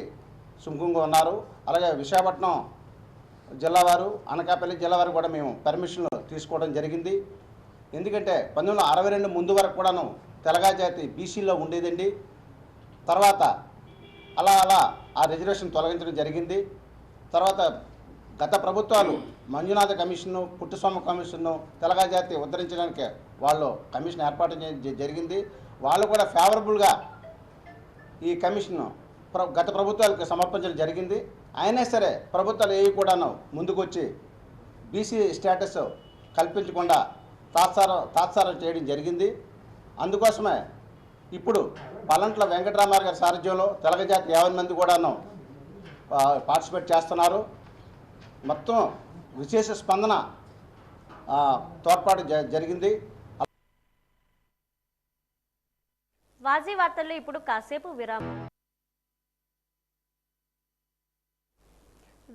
సుముఖంగా ఉన్నారు. అలాగే విశాఖపట్నం జిల్లా వారు, అనకాపల్లి జిల్లా వారు కూడా మేము పర్మిషన్లు తీసుకోవడం జరిగింది. ఎందుకంటే 1962 ముందు వరకు కూడాను తెలగా జాతి బీసీలో ఉండేదండి. తర్వాత అలా ఆ రిజర్వేషన్ తొలగించడం జరిగింది. తర్వాత గత ప్రభుత్వాలు మంజునాథ కమిషన్ను, పుట్టుస్వామి కమిషన్ను తెలగ జాతి ఉద్ధరించడానికి వాళ్ళు కమిషన్ ఏర్పాటు జరిగింది. వాళ్ళు కూడా ఫేవరబుల్గా ఈ కమిషన్ గత ప్రభుత్వాలకు సమర్పించడం జరిగింది. అయినా సరే ప్రభుత్వాలు ఏవి కూడాను ముందుకొచ్చి బీసీ స్టేటస్ కల్పించకుండా తాత్సారం చేయడం జరిగింది. అందుకోసమే ఇప్పుడు పలంట్ల వెంకటరామారావు గారి సారథ్యంలో తెలగ జాతి 50 మంది కూడాను పార్టిసిపేట్ చేస్తున్నారు. మొత్తం విశేష స్పందన తోడ్పాటు జరిగింది. వాజీ వార్తల్లో ఇప్పుడు కాసేపు విరామం.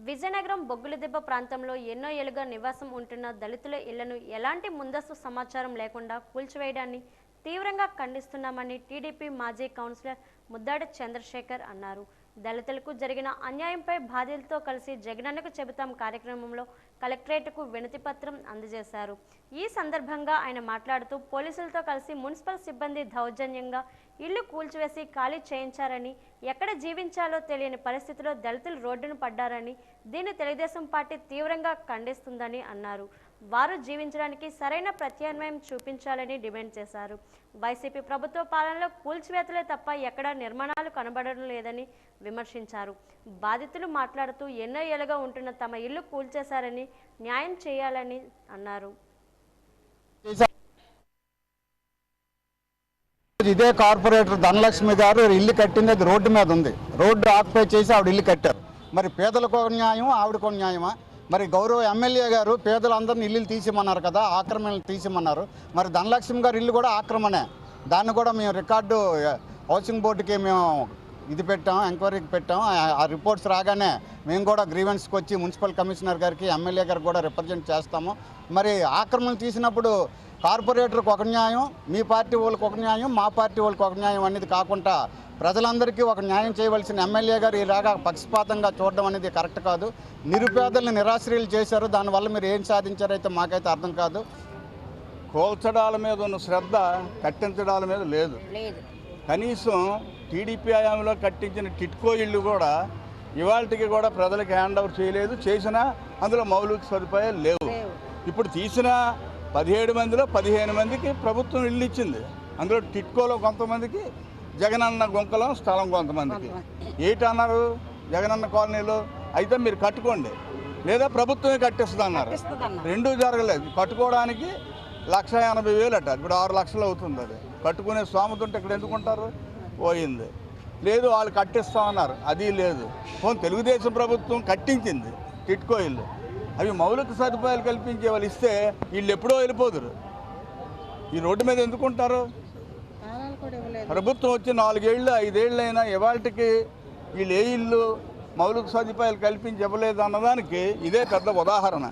విజయనగరం బొగ్గులదిబ్బ ప్రాంతంలో ఎన్నో ఏళ్లుగా నివాసం ఉంటున్న దళితుల ఇళ్లను ఎలాంటి ముందస్తు సమాచారం లేకుండా కూల్చివేయడాన్ని తీవ్రంగా ఖండిస్తున్నామని టీడీపీ మాజీ కౌన్సిలర్ ముద్దాడి చంద్రశేఖర్ అన్నారు. దళితులకు జరిగిన అన్యాయంపై బాధితులతో కలిసి జగనన్నకు చెబుతాం కార్యక్రమంలో కలెక్టరేట్కు వినతి పత్రం అందజేశారు. ఈ సందర్భంగా ఆయన మాట్లాడుతూ పోలీసులతో కలిసి మున్సిపల్ సిబ్బంది దౌర్జన్యంగా ఇల్లు కూల్చివేసి ఖాళీ చేయించారని, ఎక్కడ జీవించాలో తెలియని పరిస్థితిలో దళితులు రోడ్డును పడ్డారని, దీన్ని తెలుగుదేశం పార్టీ తీవ్రంగా ఖండిస్తుందని అన్నారు. వారు జీవించడానికి సరైన ప్రత్యామ్నాయం చూపించాలని డిమాండ్ చేశారు. వైసీపీ ప్రభుత్వ పాలనలో కూల్చివేతలే తప్ప ఎక్కడా నిర్మాణాలు కనబడడం లేదని విమర్శించారు. బాధితులు మాట్లాడుతూ ఎన్నో ఏళ్లుగా ఉంటున్న తమ ఇల్లు కూల్చేశారని, న్యాయం చేయాలని అన్నారు. ఇదే కార్పొరేటర్ ధనలక్ష్మి గారు ఇల్లు కట్టినది రోడ్డు మీద ఉంది. రోడ్డు ఆక్యుపై చేసి ఆవిడ ఇల్లు కట్టారు. మరి పేదలకు న్యాయం, ఆవిడకు న్యాయమా? మరి గౌరవ ఎమ్మెల్యే గారు పేదలందరినీ ఇల్లు తీసిమన్నారు కదా, ఆక్రమణలు తీసిమన్నారు. మరి ధనలక్ష్మి గారు ఇల్లు కూడా ఆక్రమణే. దాన్ని కూడా మేము రికార్డు హౌసింగ్ బోర్డుకి మేము పెట్టాం, ఎంక్వైరీకి పెట్టాం. ఆ రిపోర్ట్స్ రాగానే మేము కూడా గ్రీవెన్స్కి వచ్చి మున్సిపల్ కమిషనర్ గారికి, ఎమ్మెల్యే గారికి కూడా రిప్రజెంట్ చేస్తాము. మరి ఆక్రమణ తీసినప్పుడు కార్పొరేటర్కి ఒక న్యాయం, మీ పార్టీ వాళ్ళకి ఒక న్యాయం, మా పార్టీ వాళ్ళకి ఒక న్యాయం అనేది కాకుండా ప్రజలందరికీ ఒక న్యాయం చేయవలసిన ఎమ్మెల్యే గారు ఇలాగా పక్షపాతంగా చూడడం అనేది కరెక్ట్ కాదు. నిరుపేదలను నిరాశ్రయులు చేశారు. దానివల్ల మీరు ఏం సాధించారైతే మాకైతే అర్థం కాదు. కోల్చడాల మీద ఉన్న శ్రద్ధ కట్టించడాల మీద లేదు. కనీసం టీడీపీ హయాంలో కట్టించిన టిట్కో ఇళ్ళు కూడా ఇవాళకి కూడా ప్రజలకు హ్యాండ్ ఓవర్ చేయలేదు. చేసినా అందులో మౌలిక సదుపాయాలు లేవు. ఇప్పుడు తీసిన 17 మందిలో 15 మందికి ప్రభుత్వం ఇల్లు ఇచ్చింది. అందులో టిట్కోలో కొంతమందికి, జగనన్న గుంకలో స్థలం కొంతమందికి. ఏంటన్నారు జగనన్న కాలనీలో? అయితే మీరు కట్టుకోండి, లేదా ప్రభుత్వమే కట్టిస్తుంది అన్నారు. రెండూ జరగలేదు. కట్టుకోవడానికి 1,80,000 అట. ఇప్పుడు 6 లక్షలు అవుతుంది. అది కట్టుకునే స్తోమత ఉంటే ఇక్కడ ఎందుకుంటారు? పోయింది. లేదు వాళ్ళు కట్టిస్తామన్నారు, అది లేదు. తెలుగుదేశం ప్రభుత్వం కట్టించింది టిట్కో ఇల్లు. అవి మౌలిక సదుపాయాలు కల్పించే వాళ్ళు ఇస్తే వీళ్ళు ఎప్పుడో వెళ్ళిపోదురు. ఈ రోడ్డు మీద ఎందుకుంటారు? ప్రభుత్వం వచ్చి 4 ఏళ్ళు 5 ఏళ్ళు అయినా ఇవాళకి వీళ్ళు ఏ ఇల్లు మౌలిక సదుపాయాలు కల్పించి ఇవ్వలేదు అన్నదానికి ఇదే పెద్ద ఉదాహరణ.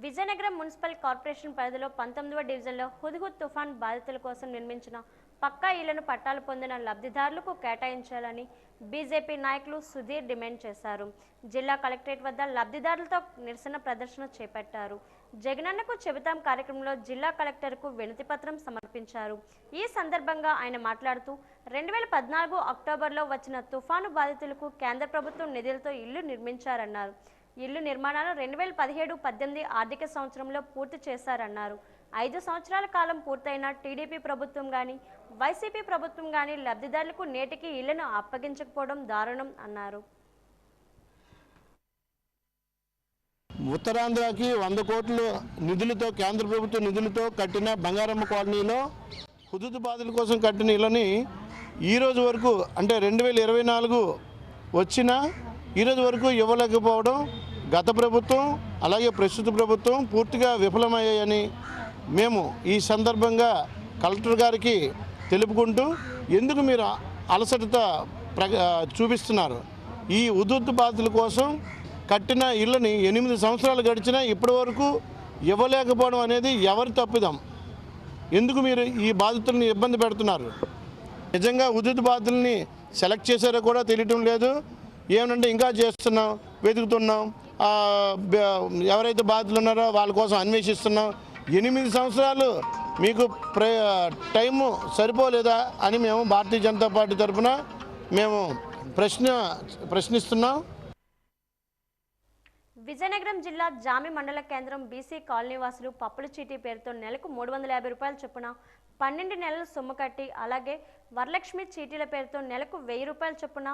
విజయనగరం మున్సిపల్ కార్పొరేషన్ పరిధిలో 19వ డివిజన్లో హుద్హుద్ తుఫాన్ బాధితుల కోసం నిర్మించిన పక్కా ఇళ్లను పట్టాలు పొందిన లబ్ధిదారులకు కేటాయించాలని బీజేపీ నాయకులు సుధీర్ డిమాండ్ చేశారు. జిల్లా కలెక్టరేట్ వద్ద లబ్ధిదారులతో నిరసన ప్రదర్శన చేపట్టారు. జగనన్నకు చెబుతాం కార్యక్రమంలో జిల్లా కలెక్టర్కు వినతి పత్రం సమర్పించారు. ఈ సందర్భంగా ఆయన మాట్లాడుతూ 2014 అక్టోబర్లో వచ్చిన తుఫాను బాధితులకు కేంద్ర ప్రభుత్వం నిధులతో ఇల్లు నిర్మించారన్నారు. ఇల్లు నిర్మాణాలు 2017-18 ఆర్థిక సంవత్సరంలో పూర్తి చేశారన్నారు. 5 సంవత్సరాల కాలం పూర్తయిన టీడీపీ ప్రభుత్వం కానీ వైసీపీ ప్రభుత్వం కానీ లబ్ధిదారులకు నేటికి ఇళ్లను అప్పగించకపోవడం దారుణం అన్నారు. ఉత్తరాంధ్రకి 100 కోట్ల నిధులతో, కేంద్ర ప్రభుత్వ నిధులతో కట్టిన బంగారమ్మ కాలనీలో హుదూద్ బాధితుల కోసం కట్టిన ఇళ్ళని ఈరోజు వరకు, అంటే 2024 వచ్చినా ఈరోజు వరకు ఇవ్వలేకపోవడం గత ప్రభుత్వం అలాగే ప్రస్తుత ప్రభుత్వం పూర్తిగా విఫలమయ్యాయని మేము ఈ సందర్భంగా కలెక్టర్ గారికి తెలుపుకుంటూ, ఎందుకు మీరు అలసట చూపిస్తున్నారు? ఈ హుదూద్ బాధితుల కోసం కట్టిన ఇళ్ళని 8 సంవత్సరాలు గడిచినా ఇప్పటి వరకు ఇవ్వలేకపోవడం అనేది ఎవరి తప్పిదం? ఎందుకు మీరు ఈ బాధితుల్ని ఇబ్బంది పెడుతున్నారు? నిజంగా హుదూద్ బాధితుల్ని సెలెక్ట్ చేశారో కూడా తెలియటం లేదు. ఏమనంటే ఇంకా చేస్తున్నాం, వెతుకుతున్నాం, ఎవరైతే బాధితులు ఉన్నారో వాళ్ళ కోసం అన్వేషిస్తున్నాం. 8 సంవత్సరాలు మీకు టైము సరిపోలేదా అని మేము భారతీయ జనతా పార్టీ తరఫున మేము ప్రశ్నిస్తున్నాం. విజయనగరం జిల్లా జామి మండల కేంద్రం బీసీ కాలనీ వాసులు పప్పుల చీటీ పేరుతో నెలకు 350 రూపాయల చొప్పున 12 నెలలు సొమ్ము కట్టి, అలాగే వరలక్ష్మి చీటీల పేరుతో నెలకు 1000 రూపాయల చొప్పున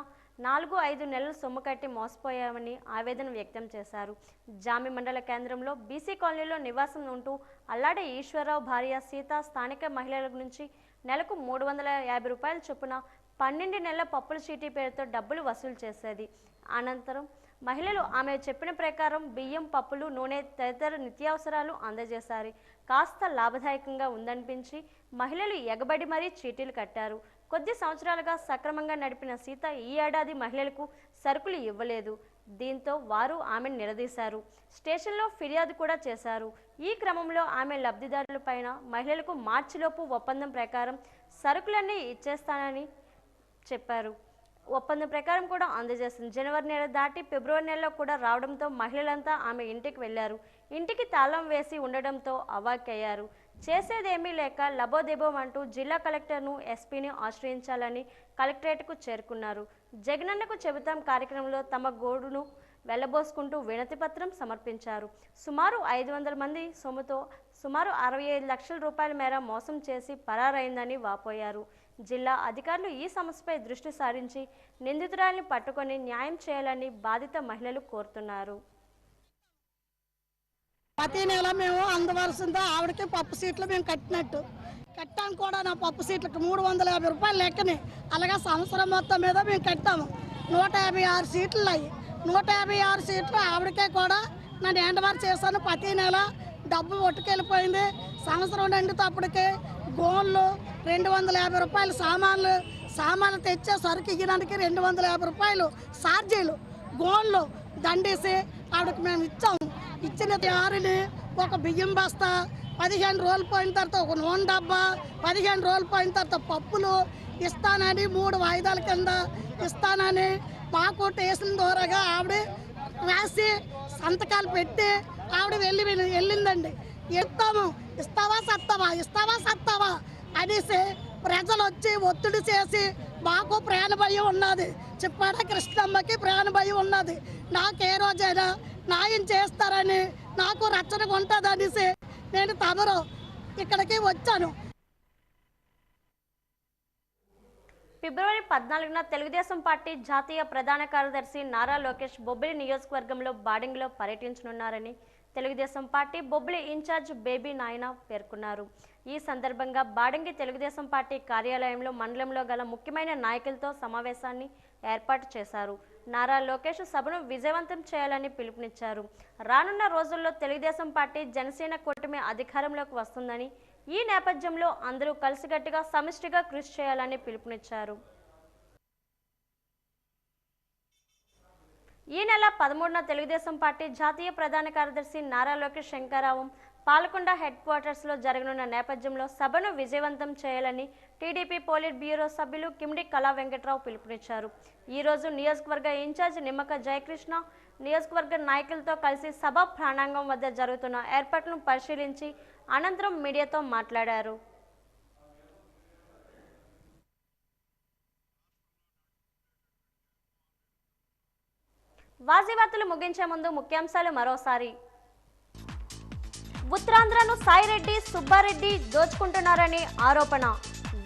4-5 నెలలు సొమ్ము కట్టి మోసపోయామని ఆవేదన వ్యక్తం చేశారు. జామి మండల కేంద్రంలో బీసీ కాలనీలో నివాసం ఉంటూ అల్లాడే ఈశ్వరరావు భార్య సీత స్థానిక మహిళల నుంచి నెలకు 350 రూపాయల చొప్పున 12 నెలల పప్పుల చీటీ పేరుతో డబ్బులు వసూలు చేసేది. అనంతరం మహిళలు ఆమె చెప్పిన ప్రకారం బియ్యం, పప్పులు, నూనె తదితర నిత్యావసరాలు అందజేశారు. కాస్త లాభదాయకంగా ఉందనిపించి మహిళలు ఎగబడి మరీ చీటీలు కట్టారు. కొద్ది సంవత్సరాలుగా సక్రమంగా నడిపిన సీత ఈ ఏడాది మహిళలకు సరుకులు ఇవ్వలేదు. దీంతో వారు ఆమెను నిలదీశారు. స్టేషన్లో ఫిర్యాదు కూడా చేశారు. ఈ క్రమంలో ఆమె లబ్ధిదారులపైన మహిళలకు మార్చిలోపు ఒప్పందం ప్రకారం సరుకులన్నీ ఇచ్చేస్తానని చెప్పారు. ఒప్పందం ప్రకారం కూడా అందజేస్తుంది. జనవరి నెల దాటి ఫిబ్రవరి నెలలో కూడా రావడంతో మహిళలంతా ఆమె ఇంటికి వెళ్లారు. ఇంటికి తాళం వేసి ఉండడంతో అవాక్కయ్యారు. చేసేదేమీ లేక లబోదెబోం అంటూ జిల్లా కలెక్టర్ను, ఎస్పీని ఆశ్రయించాలని కలెక్టరేట్కు చేరుకున్నారు. జగనన్నకు చెబుతాం కార్యక్రమంలో తమ గోడును వెళ్లబోసుకుంటూ వినతి పత్రం సమర్పించారు. సుమారు 500 మంది సొమ్ముతో సుమారు 65 లక్షల రూపాయల మేర మోసం చేసి పరారైందని వాపోయారు. జిల్లా అధికారులు ఈ సమస్యపై దృష్టి సారించి నిందితురాలిని పట్టుకొని న్యాయం చేయాలని బాధిత మహిళలు కోరుతున్నారు. ప్రతి నెల మేము అందవలసిందో ఆవిడకి పప్పు సీట్లు మేము కట్టాం కూడా. నా పప్పు సీట్లకు 350 రూపాయలు లెక్కని, అలాగే సంవత్సరం మొత్తం మీద మేము కట్టాము. 156 సీట్లు అయ్యి 156 సీట్లు ఆవిడకే కూడా నేను హ్యాండ్ఓవర్ చేశాను. ప్రతి నెల డబ్బు ఒట్టుకెళ్ళిపోయింది. సంవత్సరం నిండుతప్పటికి గోన్లు 250 రూపాయలు, సామాన్లు తెచ్చే సరుకు ఇవ్వడానికి 250 రూపాయలు ఛార్జీలు, గోన్లు దండేసి ఆవిడకి మేము ఇచ్చాము. ఇచ్చిన ఆరుని ఒక బియ్యం బస్తా 15 రోజులు పోయిన తర్వాత ఒక నూనె డబ్బా, 15 రోజులు పోయిన తర్వాత పప్పులు ఇస్తానని 3 వాయిదాల కింద ఇస్తానని మాకు స్టేషన్ ద్వారాగా ఆవిడ రాసి సంతకాలు పెట్టి ఆవిడ వెళ్ళిందండి. ఇస్తావా సత్తావా అనేసి ప్రజలు వచ్చి ఒత్తిడి చేసి మాకు ప్రాణ భయం ఉన్నది. చెప్పాడ కృష్ణమ్మకి ప్రాణ భయం ఉన్నది. నాకు ఏ రోజైనా న్యాయం చేస్తారని, నాకు రక్షణగా ఉంటుంది అనేసి నేను తమరు ఇక్కడికి వచ్చాను. ఫిబ్రవరి 14న తెలుగుదేశం పార్టీ జాతీయ ప్రధాన కార్యదర్శి నారా లోకేష్ బొబ్బిలి నియోజకవర్గంలో బాడింగ్లో పర్యటించనున్నారని తెలుగుదేశం పార్టీ బొబ్బిలి ఇన్ఛార్జ్ బేబీ నాయన పేర్కొన్నారు. ఈ సందర్భంగా బాడంగి తెలుగుదేశం పార్టీ కార్యాలయంలో మండలంలో గల ముఖ్యమైన నాయకులతో సమావేశాన్ని ఏర్పాటు చేశారు. నారా లోకేష్ సభను విజయవంతం చేయాలని పిలుపునిచ్చారు. రానున్న రోజుల్లో తెలుగుదేశం పార్టీ జనసేన కూటమి అధికారంలోకి వస్తుందని, ఈ నేపథ్యంలో అందరూ కలిసికట్టుగా సమిష్టిగా కృషి చేయాలని పిలుపునిచ్చారు. ఈ నెల 13న తెలుగుదేశం పార్టీ జాతీయ ప్రధాన కార్యదర్శి నారా లోకేష్ శంకరరావు పాలకొండ హెడ్ క్వార్టర్స్లో జరగనున్న నేపథ్యంలో సభను విజయవంతం చేయాలని టీడీపీ పోలిట్ బ్యూరో సభ్యులు కిమిడి కళా వెంకట్రావు పిలుపునిచ్చారు. ఈరోజు నియోజకవర్గ ఇన్ఛార్జ్ నిమ్మక జయకృష్ణ నియోజకవర్గ నాయకులతో కలిసి సభ ప్రాంగణం వద్ద జరుగుతున్న ఏర్పాట్లను పరిశీలించి అనంతరం మీడియాతో మాట్లాడారు. వార్తలు ముగించే ముందు ముఖ్యాంశాలు మరోసారి. ఉత్తరాంధ్రను సాయిరెడ్డి, సుబ్బారెడ్డి దోచుకుంటున్నారని ఆరోపణ.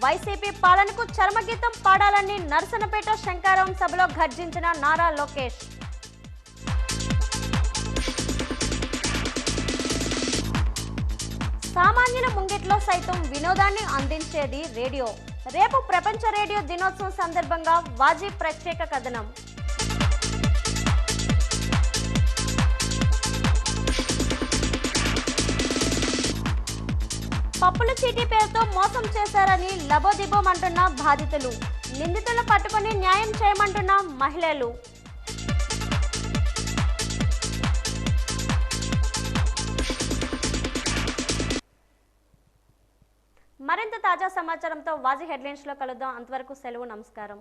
వైసీపీ పాలనకు చరమగీతం పాడాలని నర్సనపేట శంకరరాం సభలో గర్జించిన నారా లోకేష్. సామాన్యుల ముంగిట్లో సైతం వినోదాన్ని అందించేది రేడియో. రేపు ప్రపంచ రేడియో దినోత్సవం సందర్భంగా వాజీ ప్రత్యేక కథనం. పప్పుల చీటీ పేరుతో మోసం చేశారని లబోదిబోమంటున్న బాధితులు. నిందితులను పట్టుకొని న్యాయం చేయమంటున్న మహిళలు. మరింత తాజా సమాచారంతో వాజీ హెడ్లైన్స్ లో కలుద్దాం. అంతవరకు సెలవు, నమస్కారం.